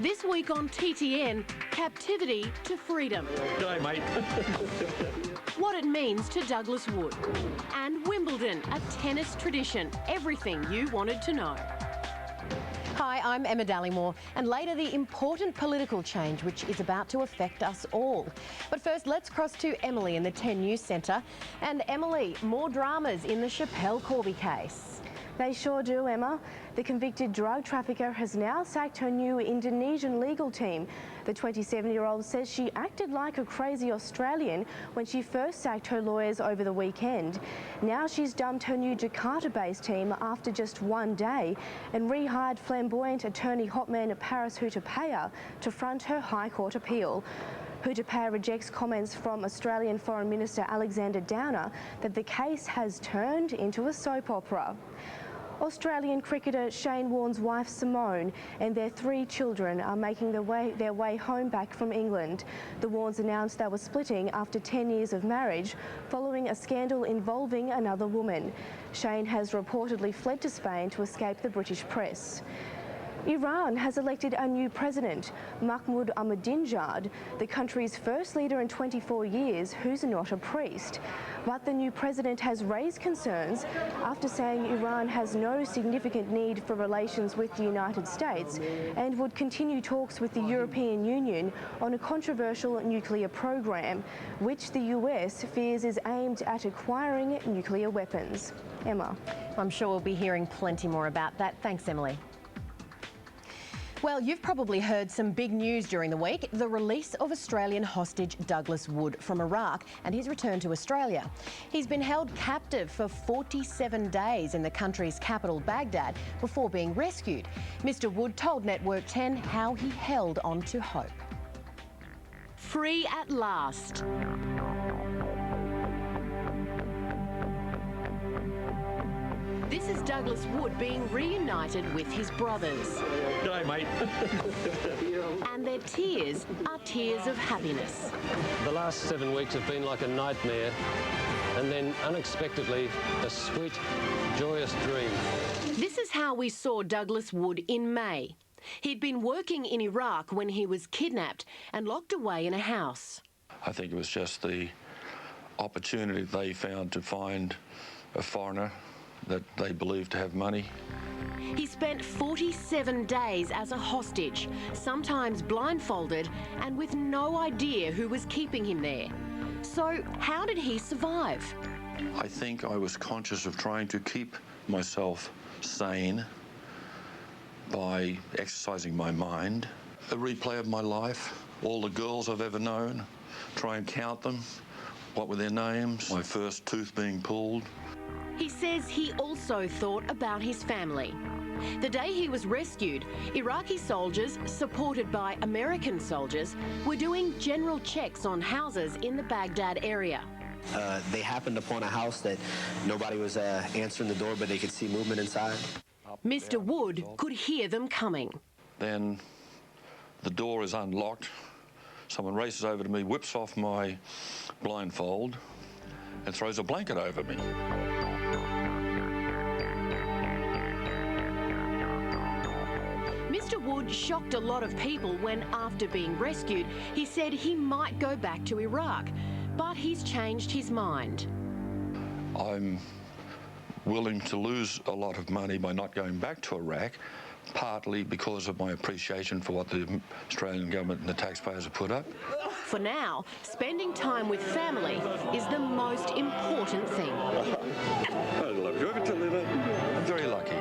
This week on TTN, captivity to freedom. G'day, mate. What it means to Douglas Wood. And Wimbledon, a tennis tradition. Everything you wanted to know. Hi, I'm Emma Dallymore, and later the important political change which is about to affect us all. But first, let's cross to Emily in the 10 News Centre. And Emily, more dramas in the Schapelle Corby case. They sure do, Emma. The convicted drug trafficker has now sacked her new Indonesian legal team. The 27-year-old says she acted like a crazy Australian when she first sacked her lawyers over the weekend. Now she's dumped her new Jakarta-based team after just one day and rehired flamboyant attorney hotman Paris Hutapaya to front her High Court appeal. Hutapaya rejects comments from Australian Foreign Minister Alexander Downer that the case has turned into a soap opera. Australian cricketer Shane Warne's wife Simone and their 3 children are making their way home back from England. The Warnes announced they were splitting after 10 years of marriage following a scandal involving another woman. Shane has reportedly fled to Spain to escape the British press. Iran has elected a new president, Mahmoud Ahmadinejad, the country's first leader in 24 years who's not a priest. But the new president has raised concerns after saying Iran has no significant need for relations with the United States and would continue talks with the European Union on a controversial nuclear program, which the US fears is aimed at acquiring nuclear weapons. Emma. I'm sure we'll be hearing plenty more about that. Thanks, Emily. Well, you've probably heard some big news during the week. The release of Australian hostage Douglas Wood from Iraq and his return to Australia. He's been held captive for 47 days in the country's capital, Baghdad, before being rescued. Mr. Wood told Network 10 how he held on to hope. Free at last. This is Douglas Wood being reunited with his brothers. G'day, mate. And their tears are tears of happiness. The last 7 weeks have been like a nightmare, and then unexpectedly a sweet, joyous dream. This is how we saw Douglas Wood in May. He'd been working in Iraq when he was kidnapped and locked away in a house. I think it was just the opportunity they found to find a foreigner that they believed to have money. He spent 47 days as a hostage, sometimes blindfolded and with no idea who was keeping him there. So how did he survive? I think I was conscious of trying to keep myself sane by exercising my mind. A replay of my life, all the girls I've ever known, try and count them, what were their names, my first tooth being pulled. He says he also thought about his family. The day he was rescued, Iraqi soldiers, supported by American soldiers, were doing general checks on houses in the Baghdad area. They happened upon a house that nobody was answering the door, but they could see movement inside. Mr. Wood could hear them coming. Then the door is unlocked. Someone races over to me, whips off my blindfold and throws a blanket over me. Mr. Wood shocked a lot of people when, after being rescued, he said he might go back to Iraq, but he's changed his mind. I'm willing to lose a lot of money by not going back to Iraq, partly because of my appreciation for what the Australian government and the taxpayers have put up. For now, spending time with family is the most important thing. I love you. I'm very lucky.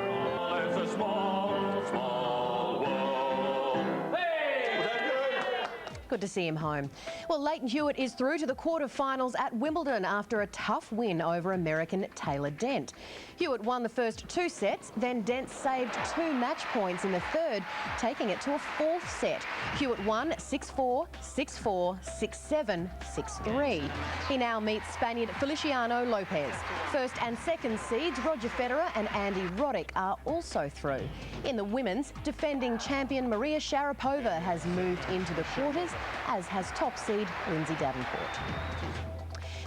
Good to see him home. Well, Leighton Hewitt is through to the quarter-finals at Wimbledon after a tough win over American Taylor Dent. Hewitt won the first 2 sets, then Dent saved 2 match points in the third, taking it to a 4th set. Hewitt won 6-4, 6-4, 6-7, 6-3. He now meets Spaniard Feliciano Lopez. First and second seeds Roger Federer and Andy Roddick are also through. In the women's, defending champion Maria Sharapova has moved into the quarters, as has top seed Lindsay Davenport.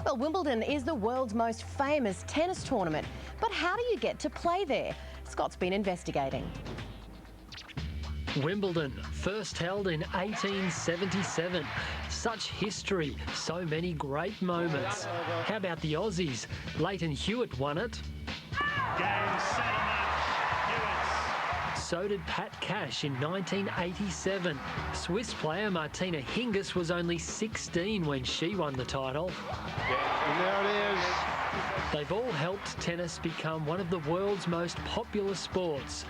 Well, Wimbledon is the world's most famous tennis tournament, but how do you get to play there? Scott's been investigating. Wimbledon, first held in 1877. Such history, so many great moments. How about the Aussies? Leighton Hewitt won it. Game, set 'em up. Hewitt. So did Pat Cash in 1987. Swiss player Martina Hingis was only 16 when she won the title. And there it is. They've all helped tennis become one of the world's most popular sports.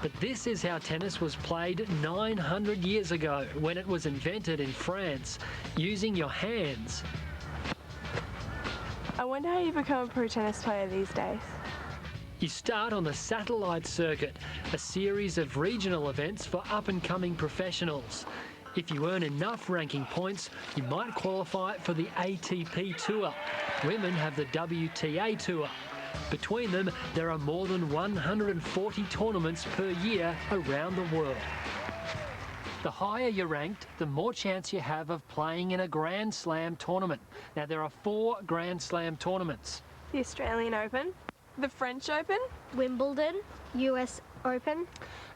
But this is how tennis was played 900 years ago when it was invented in France, using your hands. I wonder how you become a pro tennis player these days. You start on the satellite circuit, a series of regional events for up-and-coming professionals. If you earn enough ranking points, you might qualify for the ATP Tour. Women have the WTA Tour. Between them, there are more than 140 tournaments per year around the world. The higher you're ranked, the more chance you have of playing in a Grand Slam tournament. Now, there are 4 Grand Slam tournaments. The Australian Open, the French Open, Wimbledon, US Open.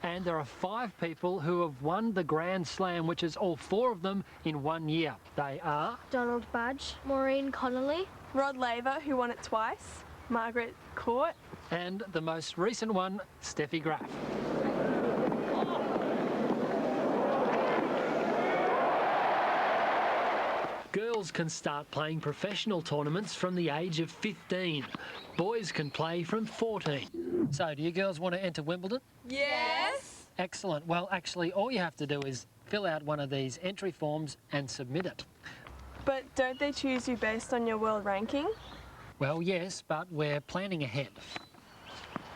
And there are 5 people who have won the Grand Slam, which is all 4 of them in 1 year. They are Donald Budge, Maureen Connolly, Rod Laver, who won it twice, Margaret Court, and the most recent one, Steffi Graf. Girls can start playing professional tournaments from the age of 15. Boys can play from 14. So, do you girls want to enter Wimbledon? Yes! Excellent. Well, actually, all you have to do is fill out one of these entry forms and submit it. But don't they choose you based on your world ranking? Well, yes, but we're planning ahead.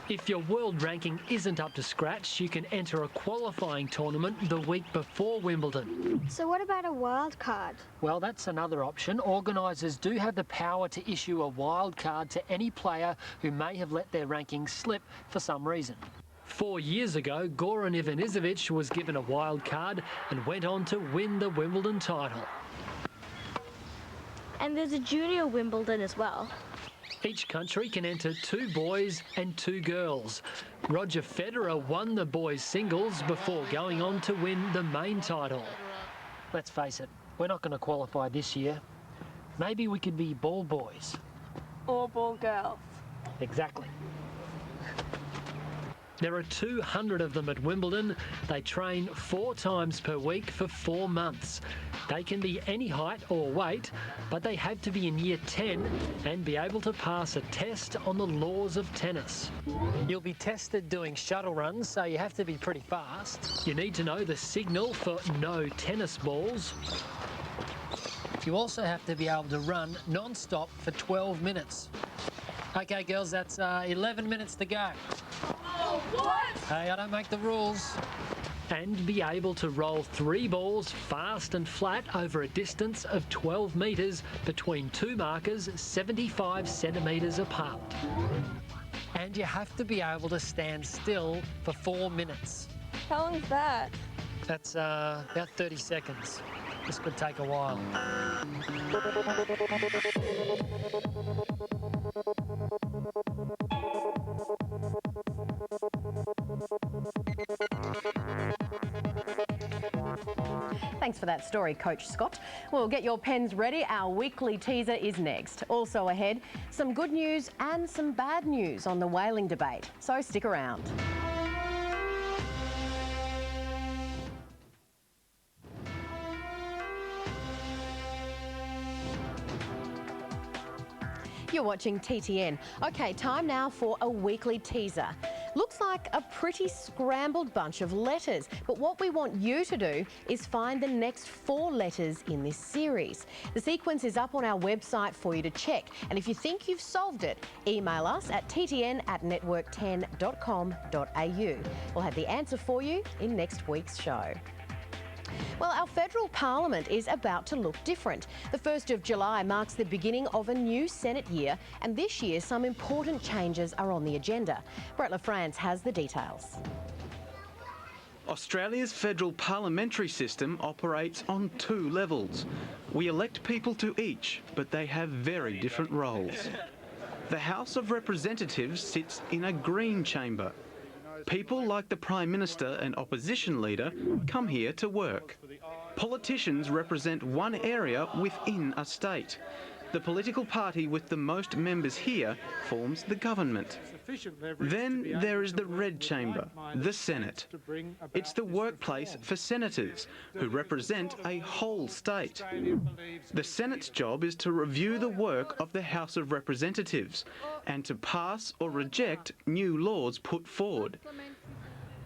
If your world ranking isn't up to scratch, you can enter a qualifying tournament the week before Wimbledon. So what about a wild card? Well, that's another option. Organisers do have the power to issue a wild card to any player who may have let their ranking slip for some reason. 4 years ago, Goran Ivanisevic was given a wild card and went on to win the Wimbledon title. And there's a junior Wimbledon as well. Each country can enter 2 boys and 2 girls. Roger Federer won the boys' singles before going on to win the main title. Let's face it, we're not going to qualify this year. Maybe we could be ball boys. Or ball girls? Exactly. There are 200 of them at Wimbledon. They train 4 times per week for 4 months. They can be any height or weight, but they have to be in year 10 and be able to pass a test on the laws of tennis. You'll be tested doing shuttle runs, so you have to be pretty fast. You need to know the signal for no tennis balls. You also have to be able to run non-stop for 12 minutes. Okay, girls, that's 11 minutes to go. Oh, what? Hey, I don't make the rules. And be able to roll 3 balls fast and flat over a distance of 12 metres between 2 markers 75 centimetres apart. And you have to be able to stand still for 4 minutes. How long is that? That's about 30 seconds. This could take a while. Thanks for that story, Coach Scott. Well, get your pens ready. Our weekly teaser is next. Also ahead, some good news and some bad news on the whaling debate. So stick around. You're watching TTN. Okay, time now for a weekly teaser. Looks like a pretty scrambled bunch of letters, but what we want you to do is find the next 4 letters in this series. The sequence is up on our website for you to check, and if you think you've solved it, email us at ttn@network10.com.au. We'll have the answer for you in next week's show. Well, our federal parliament is about to look different. The 1st of July marks the beginning of a new Senate year, and this year some important changes are on the agenda. Brett LaFrance has the details. Australia's federal parliamentary system operates on 2 levels. We elect people to each, but they have very different roles. The House of Representatives sits in a green chamber. People like the Prime Minister and opposition leader come here to work. Politicians represent one area within a state. The political party with the most members here forms the government. Then there is the Red Chamber, the Senate. It's the workplace for senators, who represent a whole state. The Senate's job is to review the work of the House of Representatives and to pass or reject new laws put forward.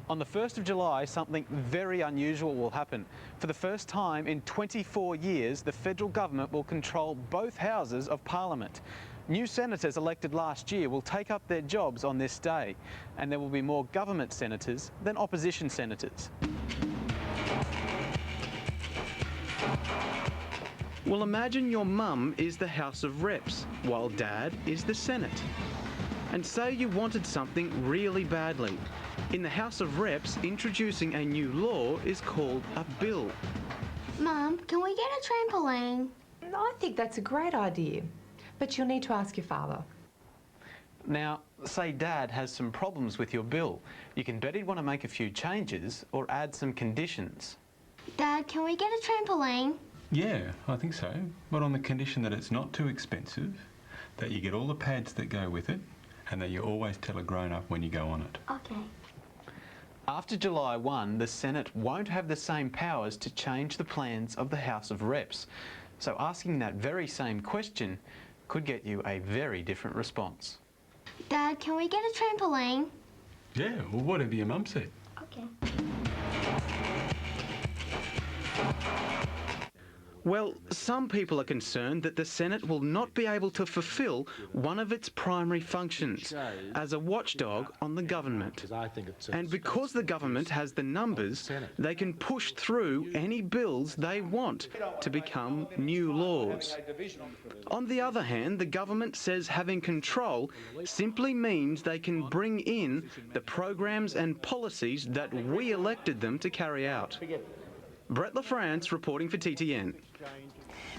On the 1st of July, something very unusual will happen. For the first time in 24 years, the federal government will control both houses of Parliament. New senators elected last year will take up their jobs on this day, and there will be more government senators than opposition senators. Well, imagine your mum is the House of Reps, while Dad is the Senate. And say you wanted something really badly. In the House of Reps, introducing a new law is called a bill. Mum, can we get a trampoline? I think that's a great idea, but you'll need to ask your father. Now, say Dad has some problems with your bill. You can bet he'd want to make a few changes or add some conditions. Dad, can we get a trampoline? Yeah, I think so, but on the condition that it's not too expensive, that you get all the pads that go with it, and that you always tell a grown-up when you go on it. Okay. After July 1, the Senate won't have the same powers to change the plans of the House of Reps. So asking that very same question could get you a very different response. Dad, can we get a trampoline? Yeah, well, whatever your mum said. Okay. Well, some people are concerned that the Senate will not be able to fulfil one of its primary functions as a watchdog on the government. And because the government has the numbers, they can push through any bills they want to become new laws. On the other hand, the government says having control simply means they can bring in the programs and policies that we elected them to carry out. Brett LaFrance reporting for TTN.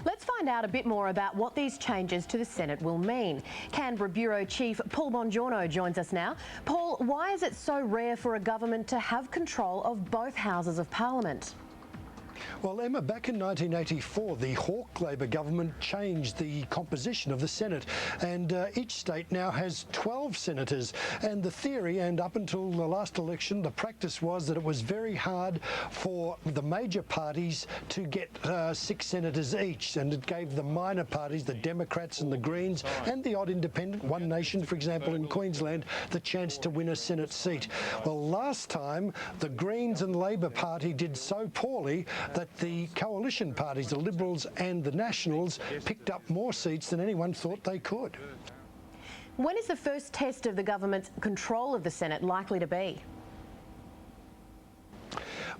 Let's find out a bit more about what these changes to the Senate will mean. Canberra Bureau Chief Paul Biongiorno joins us now. Paul, why is it so rare for a government to have control of both houses of Parliament? Well, Emma, back in 1984, the Hawke Labor government changed the composition of the Senate, and each state now has 12 senators. And the theory, and up until the last election, the practice was that it was very hard for the major parties to get 6 senators each, and it gave the minor parties, the Democrats and the Greens, and the odd independent, One Nation, for example, in Queensland, the chance to win a Senate seat. Well, last time, the Greens and Labor Party did so poorly that the coalition parties, the Liberals and the Nationals, picked up more seats than anyone thought they could. When is the first test of the government's control of the Senate likely to be?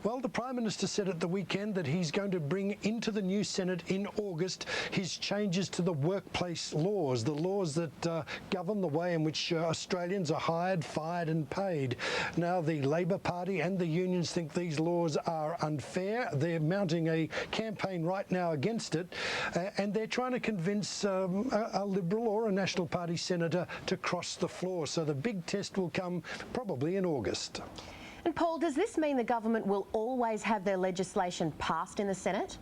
Well, the Prime Minister said at the weekend that he's going to bring into the new Senate in August his changes to the workplace laws, the laws that govern the way in which Australians are hired, fired and paid. Now, the Labor Party and the unions think these laws are unfair. They're mounting a campaign right now against it, and they're trying to convince a Liberal or a National Party senator to cross the floor. So the big test will come probably in August. And Paul, does this mean the government will always have their legislation passed in the Senate?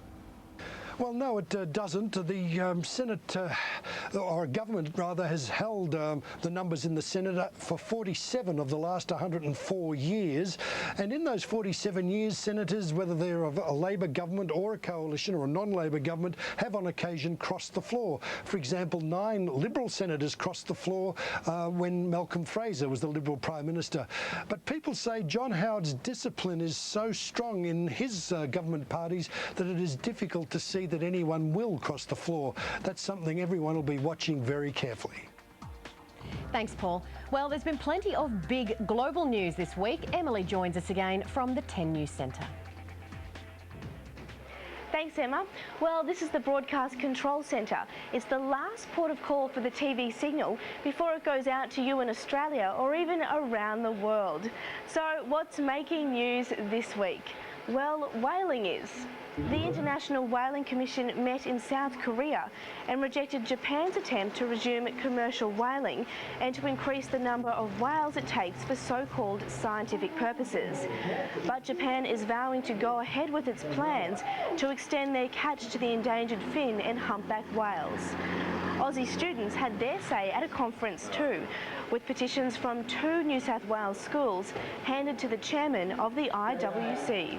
Well, no, it doesn't. The Senate, or government rather, has held the numbers in the Senate for 47 of the last 104 years. And in those 47 years, senators, whether they're of a Labor government or a coalition or a non-Labor government, have on occasion crossed the floor. For example, 9 Liberal senators crossed the floor when Malcolm Fraser was the Liberal Prime Minister. But people say John Howard's discipline is so strong in his government parties that it is difficult to see that anyone will cross the floor. That's something everyone will be watching very carefully. Thanks, Paul. Well, there's been plenty of big global news this week. Emily joins us again from the 10 News Centre. Thanks, Emma. Well, this is the Broadcast Control Centre. It's the last port of call for the TV signal before it goes out to you in Australia or even around the world. So, what's making news this week? Well, whaling is. The International Whaling Commission met in South Korea and rejected Japan's attempt to resume commercial whaling and to increase the number of whales it takes for so-called scientific purposes. But Japan is vowing to go ahead with its plans to extend their catch to the endangered fin and humpback whales. Aussie students had their say at a conference too, with petitions from 2 New South Wales schools handed to the chairman of the IWC.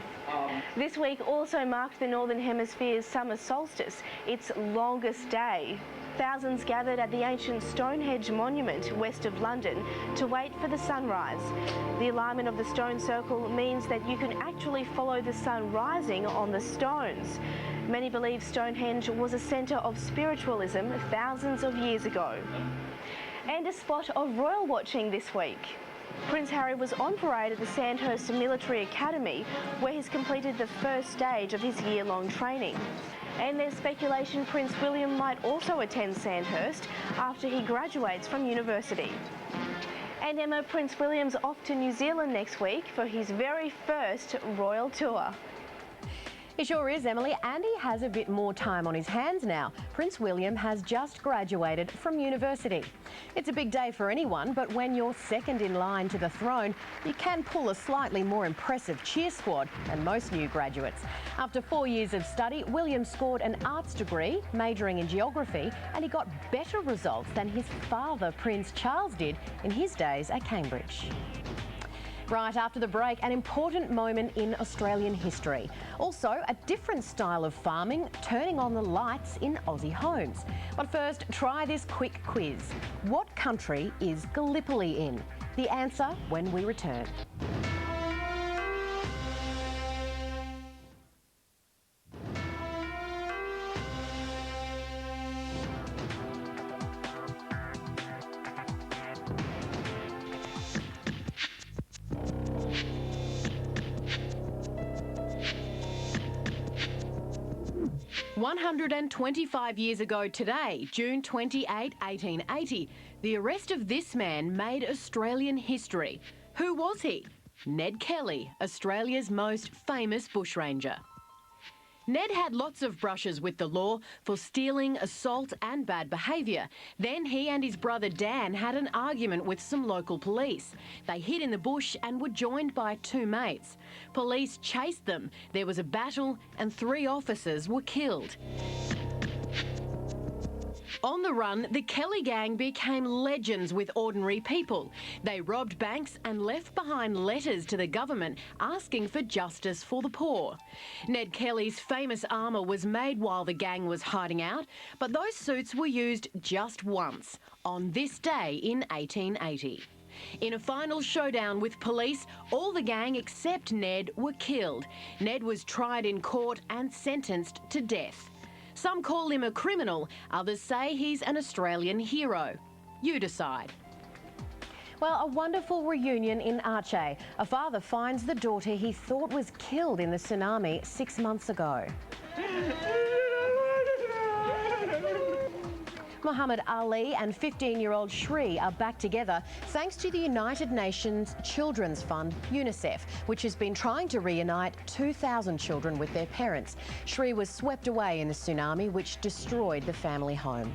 This week also marked the Northern Hemisphere's summer solstice, its longest day. Thousands gathered at the ancient Stonehenge monument west of London to wait for the sunrise. The alignment of the stone circle means that you can actually follow the sun rising on the stones. Many believe Stonehenge was a centre of spiritualism thousands of years ago. And a spot of royal watching this week. Prince Harry was on parade at the Sandhurst Military Academy, where he's completed the first stage of his year-long training. And there's speculation Prince William might also attend Sandhurst after he graduates from university. And Emma, Prince William's off to New Zealand next week for his very first royal tour. He sure is, Emily, and he has a bit more time on his hands now. Prince William has just graduated from university. It's a big day for anyone, but when you're second in line to the throne, you can pull a slightly more impressive cheer squad than most new graduates. After 4 years of study, William scored an arts degree, majoring in geography, and he got better results than his father, Prince Charles, did in his days at Cambridge. Right after the break, an important moment in Australian history. Also, a different style of farming turning on the lights in Aussie homes. But first, try this quick quiz. What country is Gallipoli in? The answer when we return. "125 years ago today, June 28, 1880, the arrest of this man made Australian history. Who was he? Ned Kelly, Australia's most famous bushranger. Ned had lots of brushes with the law for stealing, assault and bad behaviour. Then he and his brother Dan had an argument with some local police. They hid in the bush and were joined by 2 mates. Police chased them. There was a battle and 3 officers were killed. On the run, the Kelly gang became legends with ordinary people. They robbed banks and left behind letters to the government asking for justice for the poor. Ned Kelly's famous armour was made while the gang was hiding out, but those suits were used just once, on this day in 1880. In a final showdown with police, all the gang except Ned were killed. Ned was tried in court and sentenced to death. Some call him a criminal, others say he's an Australian hero. You decide. Well, a wonderful reunion in Aceh. A father finds the daughter he thought was killed in the tsunami 6 months ago. Muhammad Ali and 15-year-old Shri are back together thanks to the United Nations Children's Fund, UNICEF, which has been trying to reunite 2,000 children with their parents. Shri was swept away in the tsunami, which destroyed the family home.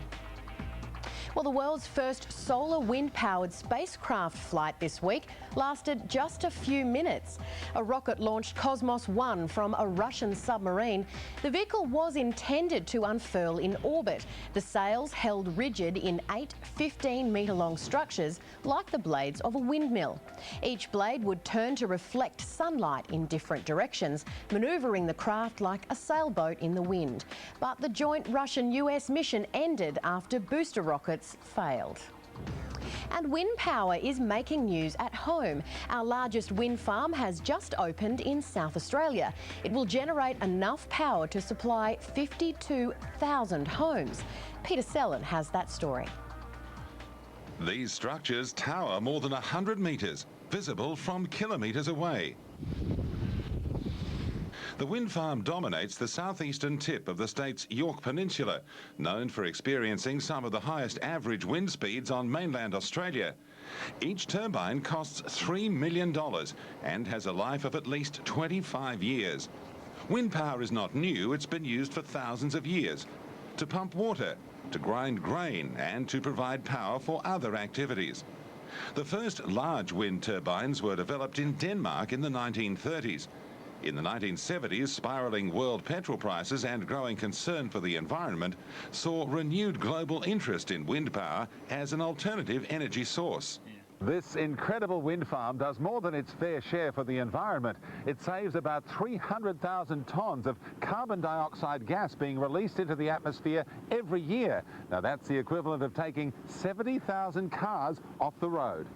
Well, the world's first solar wind-powered spacecraft flight this week lasted just a few minutes. A rocket launched Cosmos 1 from a Russian submarine. The vehicle was intended to unfurl in orbit. The sails held rigid in 8 15-metre-long structures like the blades of a windmill. Each blade would turn to reflect sunlight in different directions, manoeuvring the craft like a sailboat in the wind. But the joint Russian-US mission ended after booster rockets failed. And wind power is making news at home. Our largest wind farm has just opened in South Australia. It will generate enough power to supply 52,000 homes. Peter Sellen has that story. These structures tower more than 100 metres, visible from kilometres away. The wind farm dominates the southeastern tip of the state's York Peninsula, known for experiencing some of the highest average wind speeds on mainland Australia. Each turbine costs $3 million and has a life of at least 25 years. Wind power is not new, it's been used for thousands of years to pump water, to grind grain and to provide power for other activities. The first large wind turbines were developed in Denmark in the 1930s. In the 1970s, spiralling world petrol prices and growing concern for the environment saw renewed global interest in wind power as an alternative energy source. This incredible wind farm does more than its fair share for the environment. It saves about 300,000 tonnes of carbon dioxide gas being released into the atmosphere every year. Now that's the equivalent of taking 70,000 cars off the road.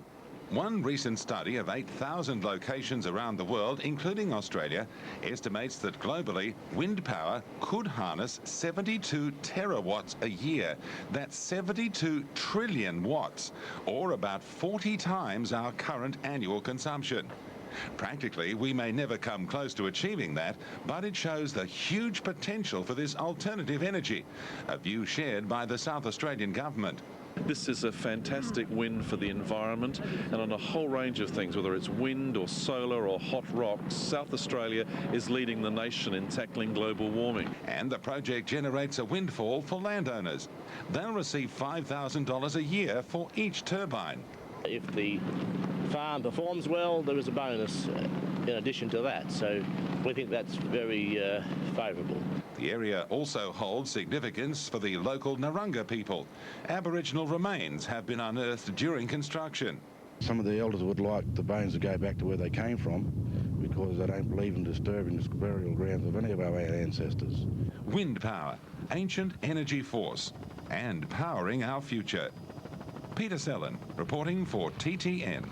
One recent study of 8,000 locations around the world, including Australia, estimates that globally, wind power could harness 72 terawatts a year. That's 72 trillion watts, or about 40 times our current annual consumption. Practically, we may never come close to achieving that, but it shows the huge potential for this alternative energy, a view shared by the South Australian government. This is a fantastic win for the environment, and on a whole range of things, whether it's wind or solar or hot rocks, South Australia is leading the nation in tackling global warming. And the project generates a windfall for landowners. They'll receive $5,000 a year for each turbine. If the farm performs well, there is a bonus in addition to that, so we think that's very favourable. The area also holds significance for the local Narungga people. Aboriginal remains have been unearthed during construction. Some of the elders would like the bones to go back to where they came from because they don't believe in disturbing the burial grounds of any of our ancestors. Wind power, ancient energy force, and powering our future. Peter Sellen, reporting for TTN.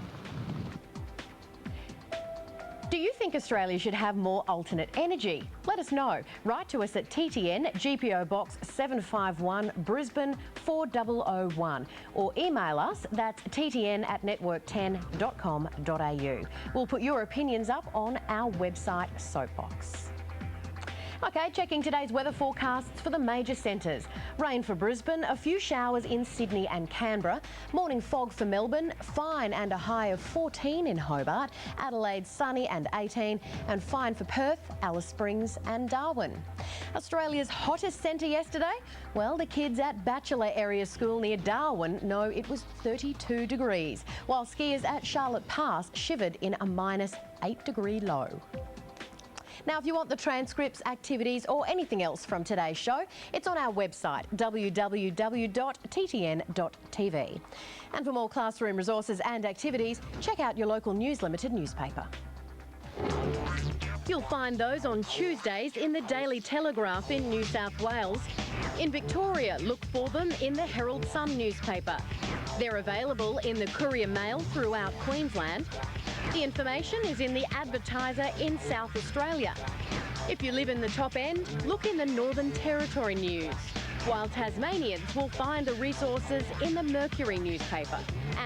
Do you think Australia should have more alternate energy? Let us know. Write to us at TTN, GPO Box 751, Brisbane 4001, or email us, that's ttn@network10.com.au. We'll put your opinions up on our website, Soapbox. Okay, checking today's weather forecasts for the major centres. Rain for Brisbane, a few showers in Sydney and Canberra. Morning fog for Melbourne, fine and a high of 14 in Hobart. Adelaide sunny and 18, and fine for Perth, Alice Springs and Darwin. Australia's hottest centre yesterday? Well, the kids at Bachelor Area School near Darwin know it was 32 degrees, while skiers at Charlotte Pass shivered in a -8-degree low. Now, if you want the transcripts, activities or anything else from today's show, it's on our website, www.ttn.tv. And for more classroom resources and activities, check out your local News Limited newspaper. You'll find those on Tuesdays in the Daily Telegraph in New South Wales. In Victoria, look for them in the Herald Sun newspaper. They're available in the Courier Mail throughout Queensland. The information is in the Advertiser in South Australia. If you live in the top end, look in the Northern Territory News. While Tasmanians will find the resources in the Mercury newspaper.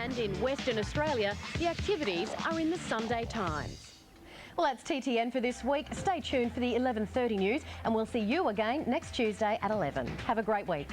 And in Western Australia, the activities are in the Sunday Times. Well, that's TTN for this week. Stay tuned for the 11:30 news and we'll see you again next Tuesday at 11. Have a great week.